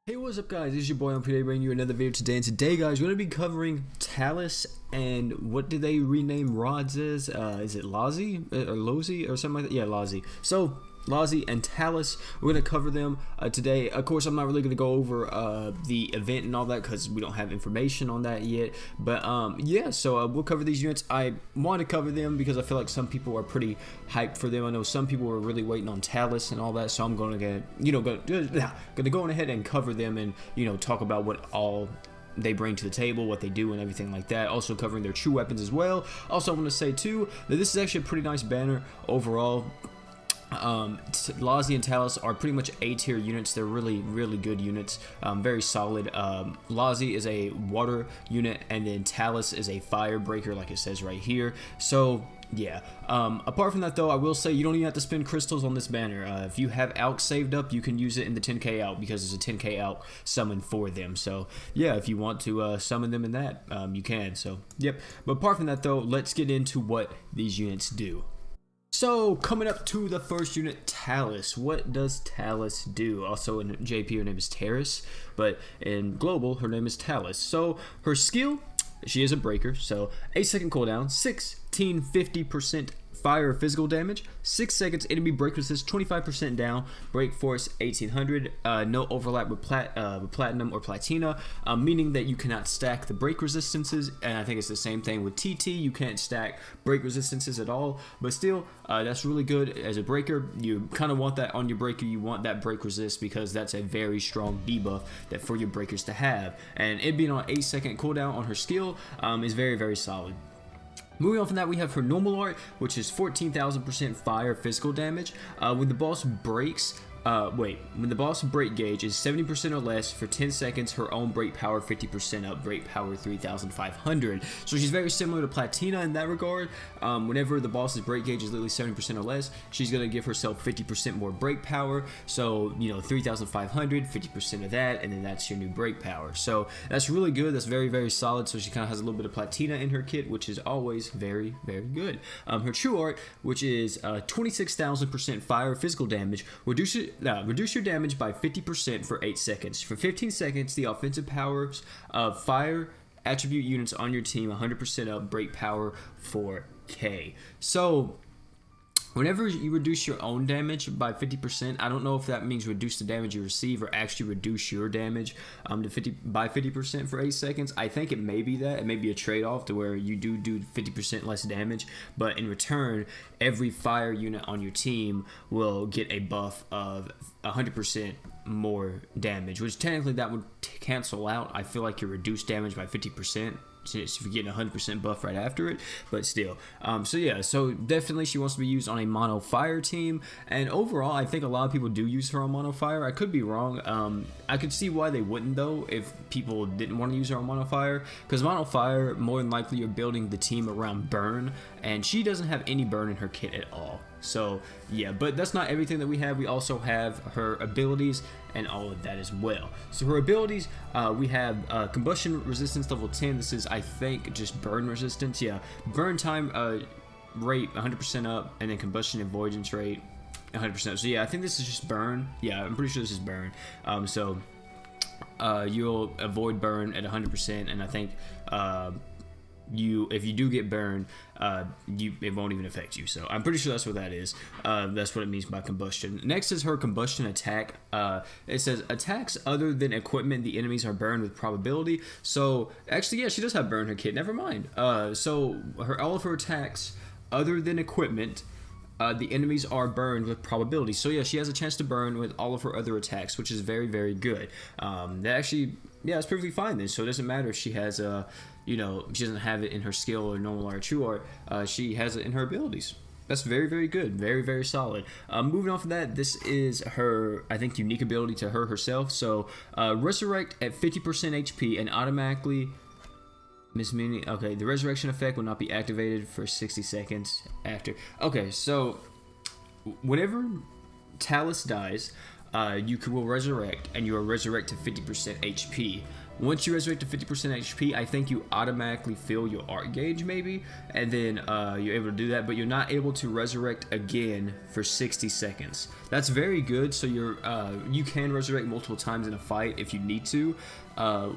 Hey, what's up guys, it's your boy Untitled, bringing you another video today, and today guys, we're going to be covering Talus and what did they rename rods as? Is it Lozze or Lozze or something like that? Yeah, Lozze. So, Lozze and Talus, we're going to cover them today. Of course, I'm not really going to go over the event and all that because we don't have information on that yet, but yeah, so we'll cover these units. I want to cover them because I feel like some people are pretty hyped for them. I know some people were really waiting on Talus and all that, so I'm going to get, go on ahead and cover them and, talk about what all they bring to the table, what they do and everything like that. Also covering their true weapons as well. Also, I want to say too that this is actually a pretty nice banner overall. Lozze and Talus are pretty much A-tier units. They're really good units, very solid. Lozze is a water unit, and then Talus is a fire breaker, like it says right here. So yeah, apart from that though, I will say you don't even have to spend crystals on this banner. If you have Alk saved up, you can use it in the 10k Alk because there's a 10k Alk summon for them. So yeah, if you want to summon them in that, you can. So yep, but apart from that though, let's get into what these units do. So, coming up to the first unit, Talus. What does Talus do? Also in JP, her name is Terrace, but in Global, her name is Talus. So, her skill, she is a breaker, so 8-second cooldown, 1650% fire physical damage, 6 seconds enemy break resist 25% down, break force 1800, no overlap with platinum or platina, meaning that you cannot stack the break resistances, and I think it's the same thing with TT. You can't stack break resistances at all, but still that's really good as a breaker. You kind of want that on your breaker. You want that break resist because that's a very strong debuff that for your breakers to have, and it being on 8-second cooldown on her skill is very solid. Moving on from that, we have her normal art, which is 14,000% fire physical damage. When the boss breaks, when the boss break gauge is 70% or less for 10 seconds, her own break power 50% up, break power 3,500. So she's very similar to Platina in that regard. Whenever the boss's break gauge is literally 70% or less, she's gonna give herself 50% more break power. So 3,500, 50% of that, and then that's your new break power. So that's really good. That's very solid. So she kind of has a little bit of Platina in her kit, which is always very good. Her true art, which is 26,000% fire physical damage, reduce your damage by 50% for 8 seconds. For 15 seconds, the offensive powers of fire attribute units on your team 100% up, break power 4k. So whenever you reduce your own damage by 50%, I don't know if that means reduce the damage you receive or actually reduce your damage by 50% for 8 seconds. I think it may be that. It may be a trade-off to where you do 50% less damage, but in return, every fire unit on your team will get a buff of 100% more damage, which technically that would cancel out. I feel like your reduced damage by 50%. If you're getting 100% buff right after it, but still. So yeah, so definitely she wants to be used on a mono fire team, and overall I think a lot of people do use her on mono fire. I could be wrong. I could see why they wouldn't though if people didn't want to use her on mono fire, because mono fire more than likely you're building the team around burn, and she doesn't have any burn in her kit at all. So yeah, but that's not everything that we have. We also have her abilities and all of that as well. So her abilities, we have combustion resistance level 10. This is, I think, just burn resistance. Yeah, burn time rate 100% up, and then combustion avoidance rate 100%. So yeah, I think this is just burn. Yeah, I'm pretty sure this is burn. You'll avoid burn at 100%, and I think if you do get burned, it won't even affect you. So I'm pretty sure that's what that is. That's what it means by combustion. Next is her combustion attack. It says attacks other than equipment, the enemies are burned with probability. So actually, yeah, she does have burn in her kit. Never mind. So all of her attacks other than equipment, the enemies are burned with probability. So yeah, she has a chance to burn with all of her other attacks, which is very good. That actually, yeah, it's perfectly fine then. So it doesn't matter if she has she doesn't have it in her skill or normal art or true art. She has it in her abilities. That's very good, very solid. Moving on from that, this is her, I think, unique ability to her herself. So resurrect at 50% HP and automatically okay, the resurrection effect will not be activated for 60 seconds after. Okay, so whenever Talus dies, you will resurrect, and you will resurrect to 50% HP. once you resurrect to 50% HP, I think you automatically fill your art gauge maybe, and then you're able to do that, but you're not able to resurrect again for 60 seconds. That's very good. So you can resurrect multiple times in a fight if you need to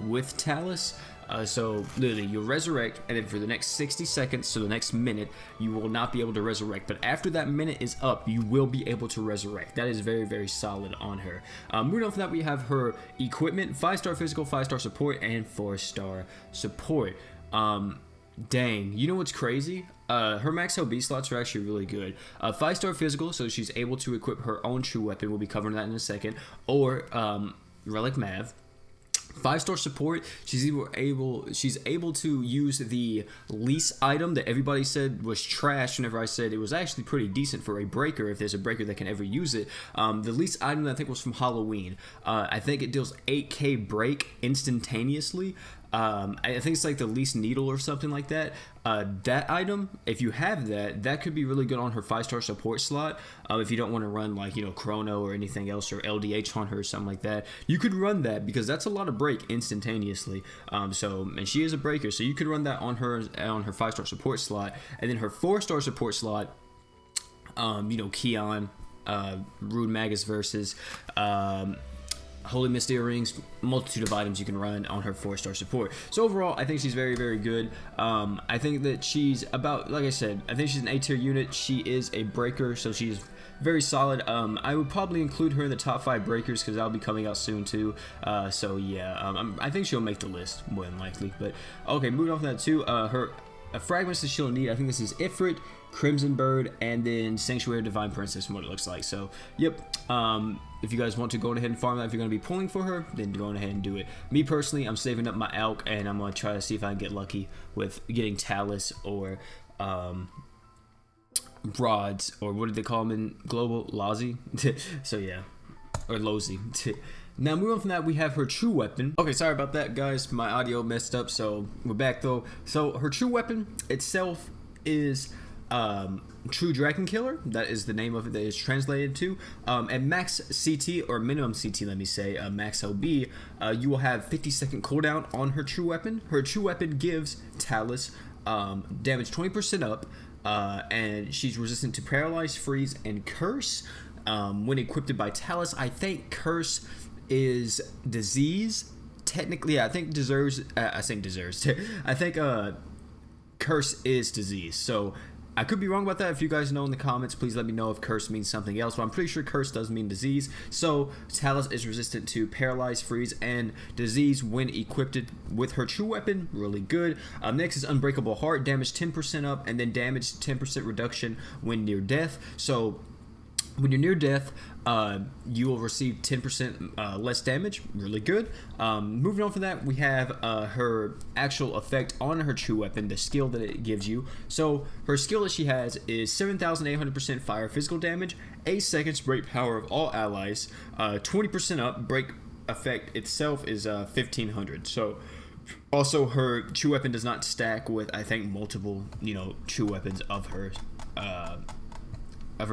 with Talus. So literally you'll resurrect, and then for the next 60 seconds, so the next minute, you will not be able to resurrect, but after that minute is up, you will be able to resurrect. That is very, very solid on her. Moving on from that, we have her equipment: 5-star physical, 5-star support, and 4-star support. Dang, you know what's crazy? Her max LB slots are actually really good. 5-star physical, so she's able to equip her own true weapon. We'll be covering that in a second. Or Relic Mav. 5-star support, she's able to use the lease item that everybody said was trash whenever I said it was actually pretty decent for a breaker, if there's a breaker that can ever use it. The lease item I think was from Halloween. I think it deals 8k break instantaneously. I think it's like the least needle or something like that. That item, if you have that, that could be really good on her 5-star support slot. If you don't want to run like, you know, Chrono or anything else, or LDH on her or something like that, you could run that because that's a lot of break instantaneously. And she is a breaker, so you could run that on her 5-star support slot, and then her 4-star support slot. You know, Keon, Rude Magus versus. Holy Mist Earrings, multitude of items you can run on her 4-star support. So overall, I think she's very, very good. I think that she's about, like I said, I think she's an A-tier unit. She is a breaker, so she's very solid. I would probably include her in the top 5 breakers because that'll be coming out soon too. So yeah, I think she'll make the list more than likely. But okay, moving on from that too, her fragments that she'll need, I think this is Ifrit, Crimson Bird, and then Sanctuary Divine Princess from what it looks like. So yep, if you guys want to go ahead and farm that, if you're going to be pulling for her, then go ahead and do it. Me personally, I'm saving up my Alk, and I'm going to try to see if I can get lucky with getting Talus or rods, or what did they call them in Global? Lozze? So yeah, or Lozze. Now moving on from that, we have her true weapon. Okay, sorry about that guys, my audio messed up, so we're back though. So her true weapon itself is True Dragon Killer. That is the name of it that is translated to. At max CT, or minimum CT, let me say, max LB, you will have 50-second cooldown on her true weapon. Her true weapon gives Talus damage 20% up, and she's resistant to Paralyze, Freeze, and Curse. When equipped by Talus, I think Curse is Disease. Technically, yeah, I think I think Curse is Disease. So I could be wrong about that. If you guys know in the comments, please let me know if Curse means something else, but I'm pretty sure Curse does mean Disease. So Talus is resistant to Paralyze, Freeze, and Disease when equipped with her true weapon. Really good. Next is Unbreakable Heart, damage 10% up, and then damage 10% reduction when near death. So when you're near death, you will receive 10% less damage. Really good. Moving on from that, we have her actual effect on her true weapon, the skill that it gives you. So her skill that she has is 7,800% fire physical damage, 8 seconds break power of all allies, 20% up. Break effect itself is 1,500. So also her true weapon does not stack with, I think, multiple, you know, true weapons of her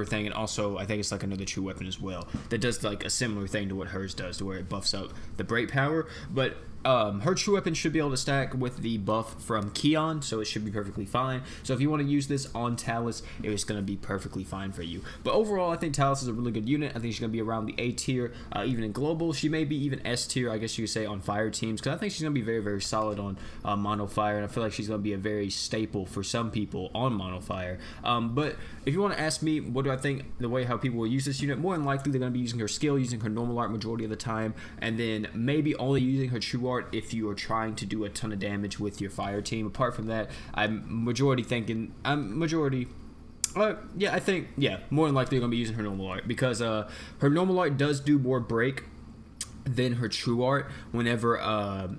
thing, and also I think it's like another true weapon as well that does like a similar thing to what hers does, to where it buffs up the break power. But her true weapon should be able to stack with the buff from Keon, so it should be perfectly fine. So if you want to use this on Talus, it's going to be perfectly fine for you. But overall, I think Talus is a really good unit. I think she's going to be around the A tier, even in global. She may be even S tier, I guess you could say, on fire teams, because I think she's going to be very, very solid on mono fire, and I feel like she's going to be a very staple for some people on mono fire. But if you want to ask me, what do I think the way how people will use this unit, more than likely they're going to be using her skill, using her normal art majority of the time, and then maybe only using her true art if you are trying to do a ton of damage with your fire team. Apart from that, I'm majority thinking, yeah, I think, yeah, more than likely they're going to be using her normal art, because her normal art does do more break than her true art whenever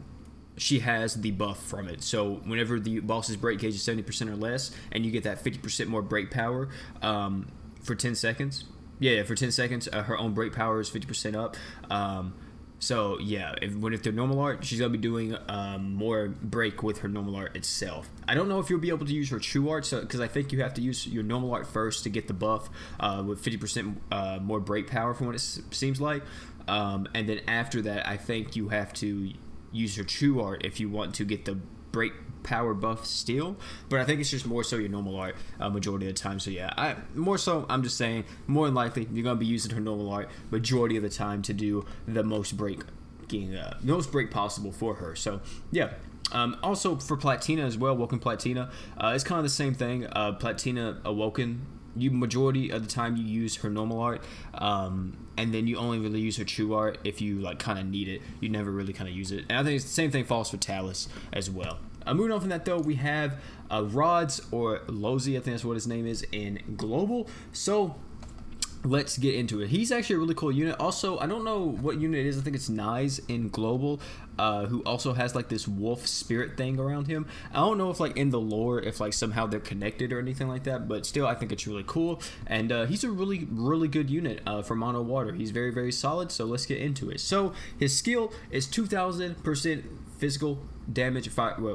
she has the buff from it. So whenever the boss's break gauge is 70% or less, and you get that 50% more break power for 10 seconds. Yeah, for 10 seconds, her own break power is 50% up. So yeah, if they're normal art, she's gonna be doing more break with her normal art itself. I don't know if you'll be able to use her true art, so because I think you have to use your normal art first to get the buff with 50% more break power from what it seems like, and then after that, I think you have to use her true art if you want to get the break power buff still, but I think it's just more so your normal art majority of the time. So yeah, I'm just saying, more than likely you're gonna be using her normal art majority of the time to do the most break possible for her. So yeah. Also for Platina as well, Woken Platina, it's kind of the same thing. Platina Awoken, you majority of the time you use her normal art, and then you only really use her true art if you like kind of need it. You never really kind of use it. And I think it's the same thing falls for Talus as well. Moving on from that though, we have Rods or Lozze, I think that's what his name is in Global. So let's get into it. He's actually a really cool unit. Also, I don't know what unit it is. I think it's Nyes in Global, who also has like this wolf spirit thing around him. I don't know if like in the lore, if like somehow they're connected or anything like that, but still I think it's really cool. And he's a really good unit for mono water. He's very, very solid. So let's get into it. So his skill is 2000% physical damage,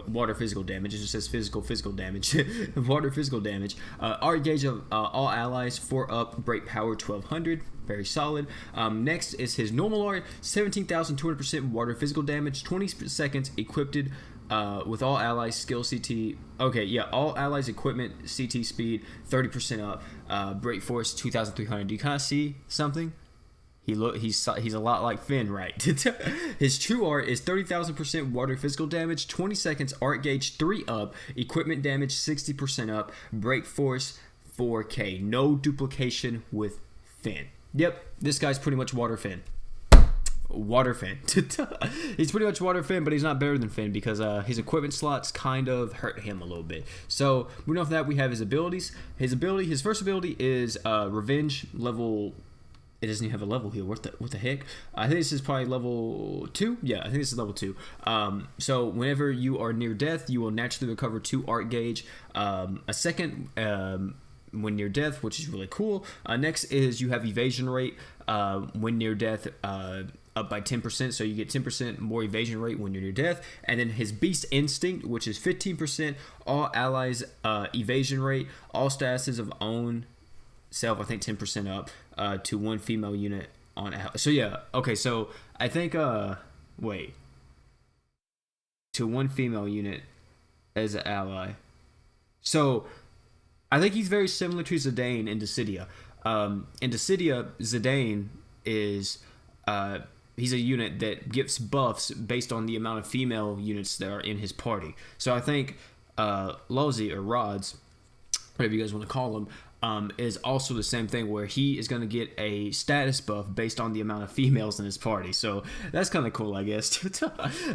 water physical damage. It just says physical damage. Water physical damage. Art gauge of all allies 4 up, break power 1200. Very solid. Next is his normal art, 17,200% water physical damage, 20 seconds equipped with all allies skill CT. Okay, yeah, all allies equipment CT speed 30% up. Break force 2,300. Do you kind of see something? He's a lot like Finn, right? His true art is 30,000% water physical damage, 20 seconds art gauge 3 up, equipment damage 60% up, break force 4k. No duplication with Finn. Yep, this guy's pretty much Water Finn. Water Finn. He's pretty much Water Finn, but he's not better than Finn because his equipment slots kind of hurt him a little bit. So moving off that, we have his abilities. His first ability is Revenge level. It doesn't even have a level here. What the heck? I think this is probably level 2. Yeah, I think this is level 2. So whenever you are near death, you will naturally recover 2 art gauge. A second when near death, which is really cool. Next is you have evasion rate when near death. Up by 10%, so you get 10% more evasion rate when you're near death. And then his Beast Instinct, which is 15% all allies evasion rate, all statuses of own self, I think 10% up to 1 female unit on. So yeah, okay, so I think to 1 female unit as an ally. So I think he's very similar to Zidane in Dissidia. In Dissidia, Zidane is he's a unit that gives buffs based on the amount of female units that are in his party. So I think Lozze or Rods, whatever you guys want to call him, is also the same thing where he is going to get a status buff based on the amount of females in his party. So that's kind of cool, I guess.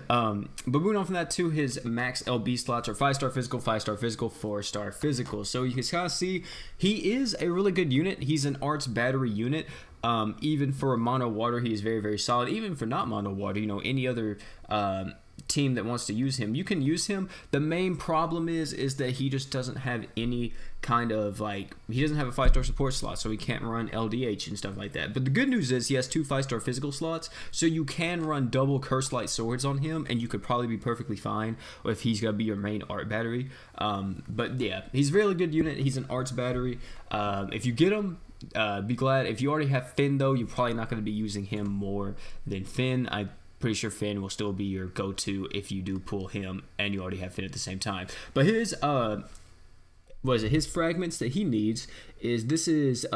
But moving on from that to his max LB slots are 5-star physical, 5-star physical, 4-star physical. So you can kind of see he is a really good unit. He's an arts battery unit. Even for mono water, he is very, very solid. Even for not mono water, any other team that wants to use him, you can use him. The main problem is that he just doesn't have any kind of he doesn't have a 5-star support slot, so he can't run LDH and stuff like that. But the good news is he has 2 5-star physical slots, so you can run double Curse Light Swords on him, and you could probably be perfectly fine if he's gonna be your main art battery. But yeah, he's a really good unit. He's an arts battery. If you get him, be glad. If you already have Finn though, you're probably not going to be using him more than Finn. I'm pretty sure Finn will still be your go-to if you do pull him and you already have Finn at the same time. But his his fragments that he needs is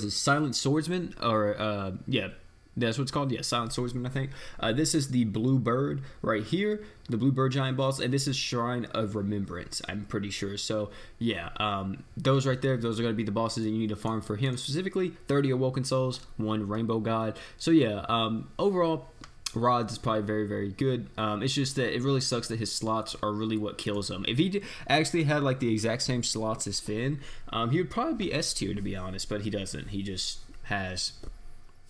Silent Swordsman, or yeah, that's what it's called. Yeah, Silent Swordsman, I think. This is the Blue Bird right here, the Blue Bird Giant Boss, and this is Shrine of Remembrance, I'm pretty sure. So yeah, those right there, those are going to be the bosses that you need to farm for him specifically. 30 Awoken Souls, 1 Rainbow God. So yeah, overall, Rods is probably very, very good. It's just that it really sucks that his slots are really what kills him. If he actually had like the exact same slots as Finn, he would probably be S tier, to be honest, but he doesn't. He just has,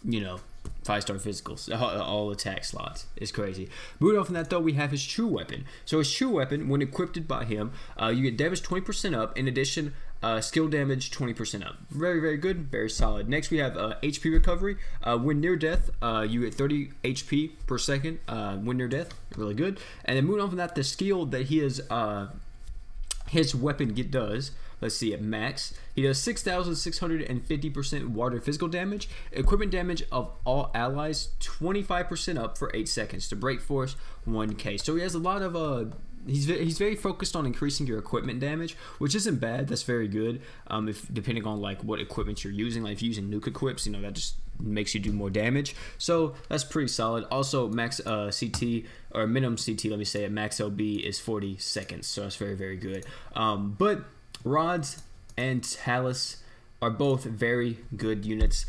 5-star physicals, all attack slots. It's crazy. Moving on from that though, we have his true weapon. So his true weapon, when equipped by him, you get damage 20% up. In addition, skill damage 20% up. Very, very good. Very solid. Next we have HP recovery. When near death, you get 30 HP per second when near death. Really good. And then moving on from that, the skill that he is his weapon does let's see, at max, he does 6,650% water physical damage, equipment damage of all allies 25% up for 8 seconds to break force 1k. So he has a lot of he's very focused on increasing your equipment damage, which isn't bad. That's very good. If depending on like what equipment you're using, like if you're using nuke equips, you know, that just makes you do more damage. So that's pretty solid. Also, max CT or minimum CT, let me say, at max LB is 40 seconds. So that's very, very good. But Rods and Talus are both very good units.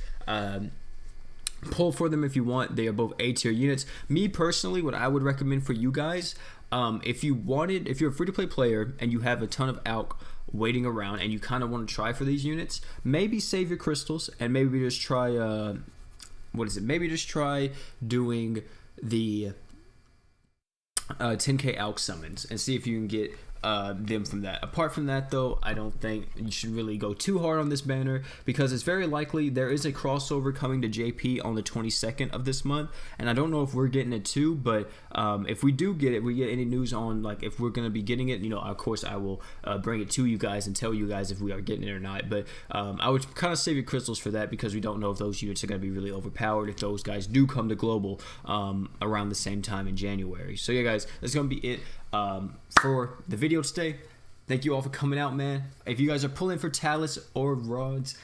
Pull for them if you want. They are both A tier units. Me personally, what I would recommend for you guys, if you're a free-to-play player and you have a ton of alk waiting around and you kind of want to try for these units, maybe save your crystals and maybe just try maybe just try doing the 10k alk summons and see if you can get them from that. Apart from that though, I don't think you should really go too hard on this banner, because it's very likely there is a crossover coming to JP on the 22nd of this month, and I don't know if we're getting it too, but if we do get it, we get any news on like if we're going to be getting it, you know, of course I will bring it to you guys and tell you guys if we are getting it or not. But I would kind of save your crystals for that, because we don't know if those units are going to be really overpowered if those guys do come to global around the same time in January. So yeah guys, that's going to be it for the video today. Thank you all for coming out, man. If you guys are pulling for Talus or Rods,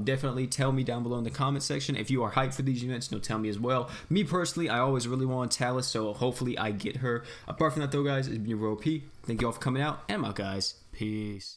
definitely tell me down below in the comment section. If you are hyped for these units, tell me as well. Me personally, I always really want Talus, so hopefully I get her. Apart from that though guys, it's been your Royal P. Thank you all for coming out, and I'm out guys. Peace.